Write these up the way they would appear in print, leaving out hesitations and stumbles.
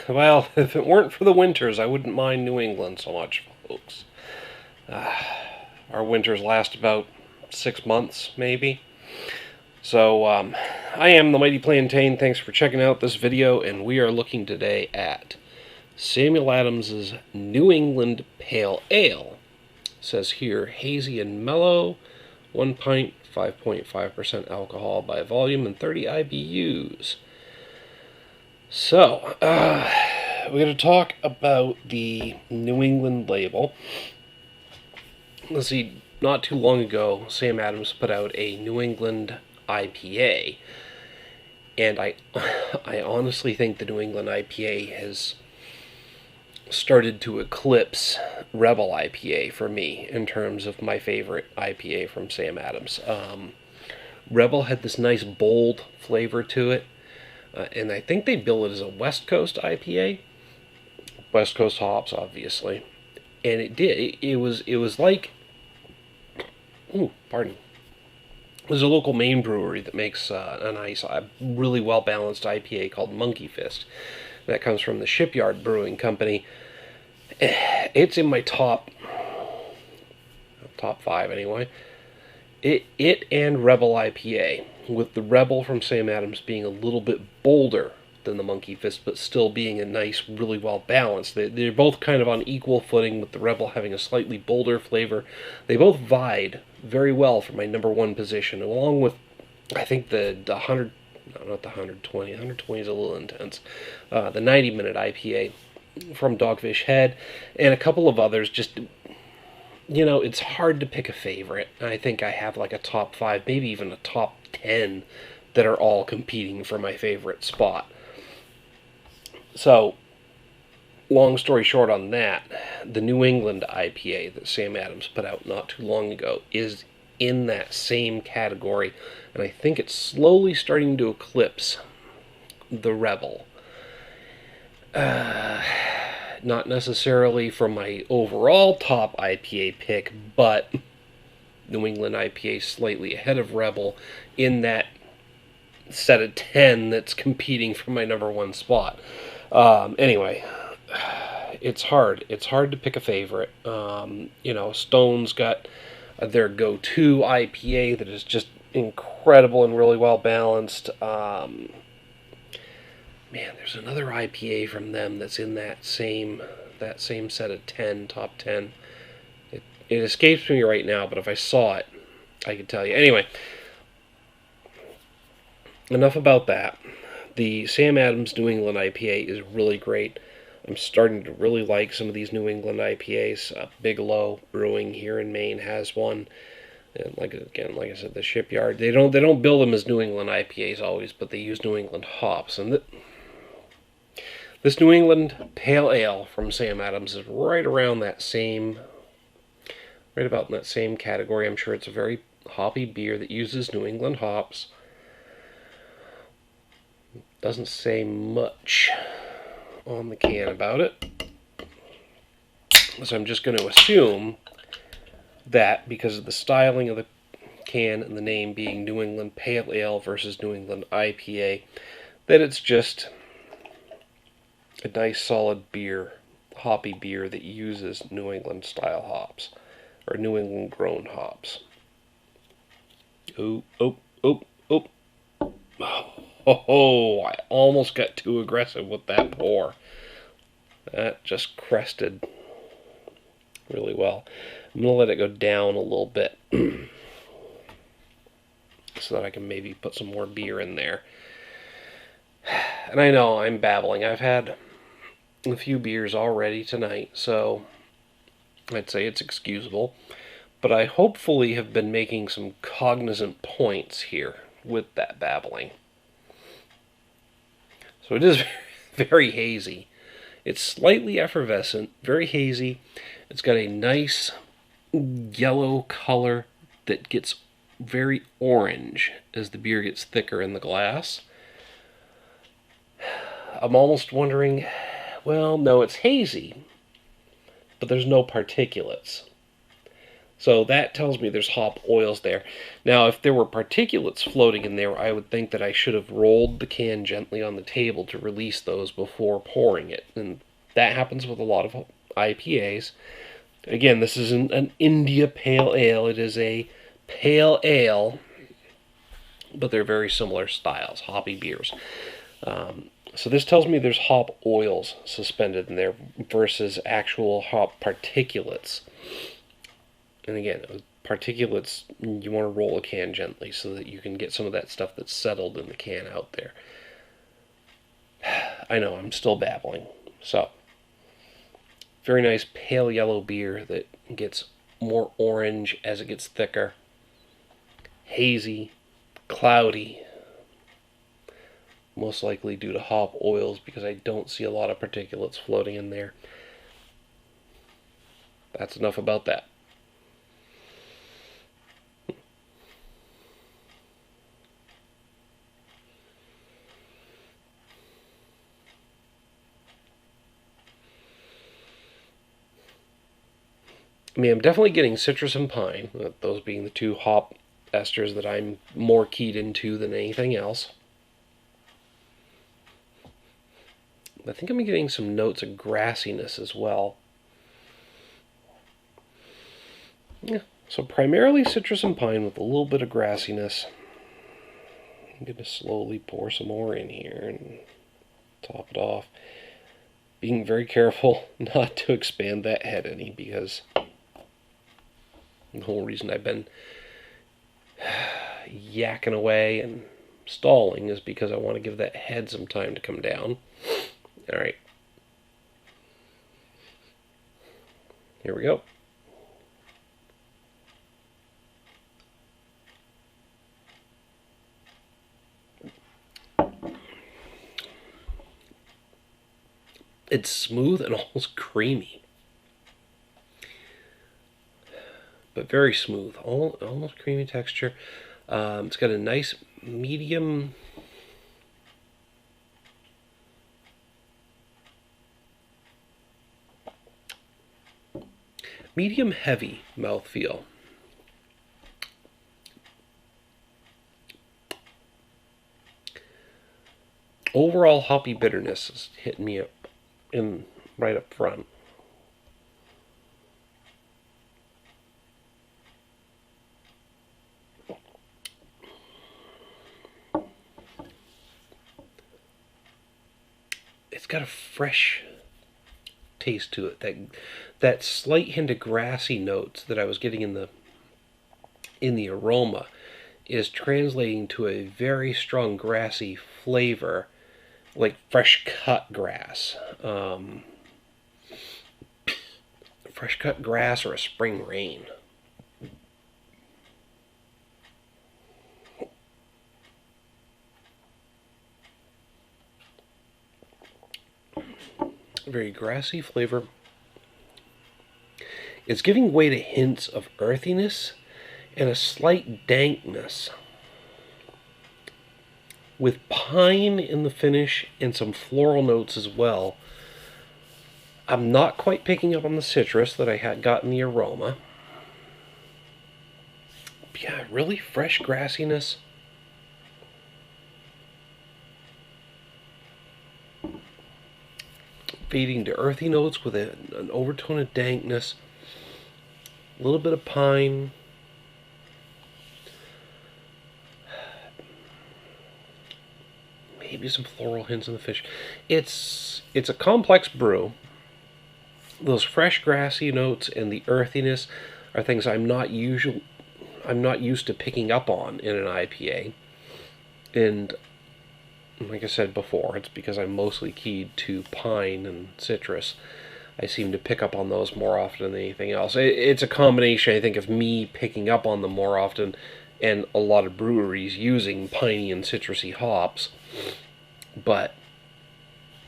Well, if it weren't for the winters, I wouldn't mind New England so much, folks. Our winters last about 6 months, maybe. So, I am the Mighty Plantain. Thanks for checking out this video, and we are looking today at Samuel Adams's New England Pale Ale. It says here, hazy and mellow, 1 pint, 5.5% alcohol by volume, and 30 IBUs. So, we're going to talk about the New England label. Let's see, not too long ago, Sam Adams put out a New England IPA. And I honestly think the New England IPA has started to eclipse Rebel IPA for me in terms of my favorite IPA from Sam Adams. Rebel had this nice bold flavor to it. And I think they bill it as a West Coast IPA. West Coast hops, obviously. And it did. It was like... Ooh, pardon. There's a local Maine brewery that makes a nice, really well-balanced IPA called Monkey Fist. That comes from the Shipyard Brewing Company. It's in my top 5 anyway. It and Rebel IPA, with the Rebel from Sam Adams being a little bit bolder than the Monkey Fist, but still being a nice, really well balanced. They're both kind of on equal footing, with the Rebel having a slightly bolder flavor. They both vied very well for my number 1 position, along with, I think, the 100, no, not the 120, 120 is a little intense, the 90-minute IPA from Dogfish Head, and a couple of others. Just, you know, it's hard to pick a favorite. I think I have like a top 5, maybe even a top 10 that are all competing for my favorite spot. So, long story short on that, the New England IPA that Sam Adams put out not too long ago is in that same category, and I think it's slowly starting to eclipse the Rebel. Not necessarily for my overall top IPA pick, but New England IPA slightly ahead of Rebel in that set of 10 that's competing for my number 1 spot. Anyway, it's hard. It's hard to pick a favorite. Stone's got their go-to IPA that is just incredible and really well balanced. Man, there's another IPA from them that's in that same set of 10, top 10. It escapes me right now, but if I saw it, I could tell you. Anyway, enough about that. The Sam Adams New England IPA is really great. I'm starting to really like some of these New England IPAs. Bigelow Brewing here in Maine has one. And like I said, the Shipyard. They don't build them as New England IPAs always, but they use New England hops. And this New England Pale Ale from Sam Adams is right about in that same category. I'm sure it's a very hoppy beer that uses New England hops. Doesn't say much on the can about it. So I'm just going to assume that because of the styling of the can and the name being New England Pale Ale versus New England IPA, that it's just a nice solid beer, hoppy beer that uses New England style hops, or New England grown hops. Oh. Oh, I almost got too aggressive with that pour. That just crested really well. I'm going to let it go down a little bit so that I can maybe put some more beer in there. And I know I'm babbling. I've had a few beers already tonight, so I'd say it's excusable. But I hopefully have been making some cognizant points here with that babbling. So it is very hazy. It's slightly effervescent, very hazy. It's got a nice yellow color that gets very orange as the beer gets thicker in the glass. I'm almost wondering, well, no, it's hazy, but there's no particulates. So that tells me there's hop oils there. Now, if there were particulates floating in there, I would think that I should have rolled the can gently on the table to release those before pouring it. And that happens with a lot of IPAs. Again, this isn't an India Pale Ale. It is a pale ale, but they're very similar styles, hoppy beers. So this tells me there's hop oils suspended in there versus actual hop particulates. And again, particulates, you want to roll a can gently so that you can get some of that stuff that's settled in the can out there. I know, I'm still babbling. So, very nice pale yellow beer that gets more orange as it gets thicker. Hazy, cloudy. Most likely due to hop oils because I don't see a lot of particulates floating in there. That's enough about that. I mean, I'm definitely getting citrus and pine, those being the two hop esters that I'm more keyed into than anything else. I think I'm getting some notes of grassiness as well. Yeah, so primarily citrus and pine with a little bit of grassiness. I'm going to slowly pour some more in here and top it off. Being very careful not to expand that head any, because the whole reason I've been yakking away and stalling is because I want to give that head some time to come down. Alright. Here we go. It's smooth and almost creamy. But very smooth. Almost creamy texture. It's got a nice medium... medium heavy mouthfeel. Overall hoppy bitterness is hitting me up right up front. It's got a fresh taste to it. That slight hint of grassy notes that I was getting in the aroma is translating to a very strong grassy flavor, like fresh cut grass. Fresh cut grass or a spring rain. Very grassy flavor. It's giving way to hints of earthiness and a slight dankness, with pine in the finish and some floral notes as well. I'm not quite picking up on the citrus that I had got in the aroma. But yeah, really fresh grassiness. Fading to earthy notes with an overtone of dankness. A little bit of pine. Maybe some floral hints in the fish. It's a complex brew. Those fresh grassy notes and the earthiness are things I'm not used to picking up on in an IPA. And like I said before, it's because I'm mostly keyed to pine and citrus. I seem to pick up on those more often than anything else. It's a combination, I think, of me picking up on them more often and a lot of breweries using piney and citrusy hops. But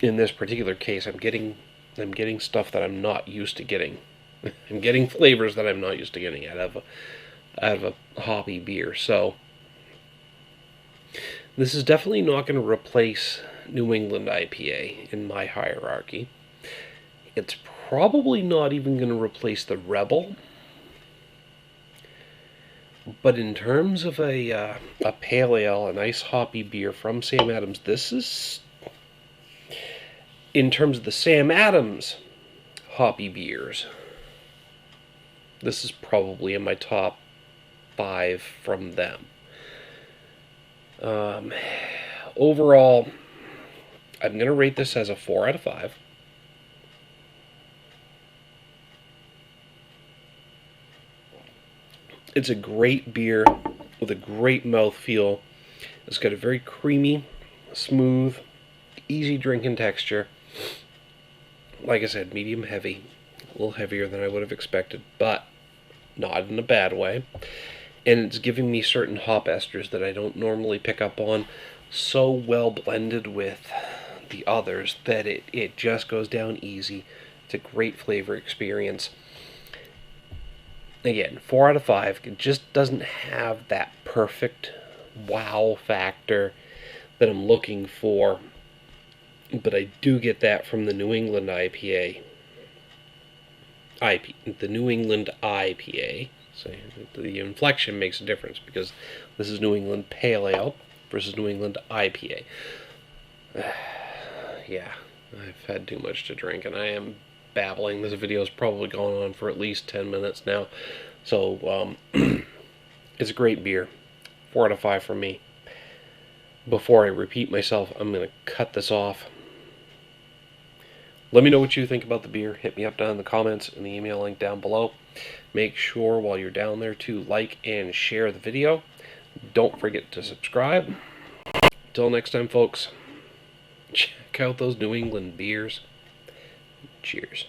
in this particular case, I'm getting stuff that I'm not used to getting. I'm getting flavors that I'm not used to getting out of a hoppy beer. So this is definitely not going to replace New England IPA in my hierarchy. It's probably not even going to replace the Rebel. But in terms of a pale ale, a nice hoppy beer from Sam Adams, this is, in terms of the Sam Adams hoppy beers, this is probably in my top 5 from them. Overall, I'm going to rate this as a 4 out of 5. It's a great beer with a great mouthfeel. It's got a very creamy, smooth, easy drinking texture. Like I said, medium heavy. A little heavier than I would have expected, but not in a bad way. And it's giving me certain hop esters that I don't normally pick up on, so well blended with the others that it just goes down easy. It's a great flavor experience. Again, 4 out of 5. It just doesn't have that perfect wow factor that I'm looking for, but I do get that from the New England IPA. The New England IPA. So the inflection makes a difference because this is New England Pale Ale versus New England IPA. Yeah, I've had too much to drink and I am babbling. This video's probably gone on for at least 10 minutes now. So, it's a great beer. 4 out of 5 from me. Before I repeat myself, I'm going to cut this off. Let me know what you think about the beer. Hit me up down in the comments and the email link down below. Make sure while you're down there to like and share the video. Don't forget to subscribe. Until next time, folks, check out those New England beers. Cheers.